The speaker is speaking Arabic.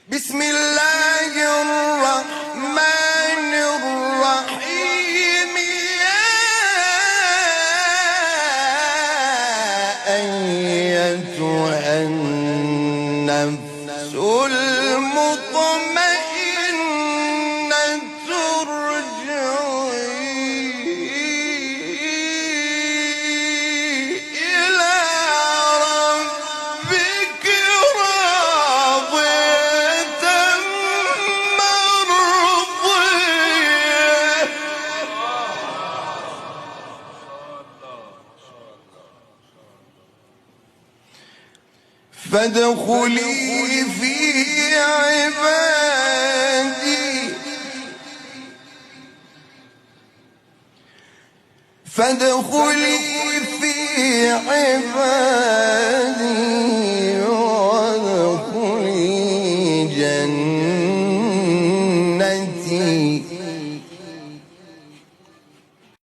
بسم الله الرحمن الرحيم. يا أيتها النفس المطمئنة ارجعي إلى ربك راضية مرضية فادخلي في عبادي وادخلي جنتي.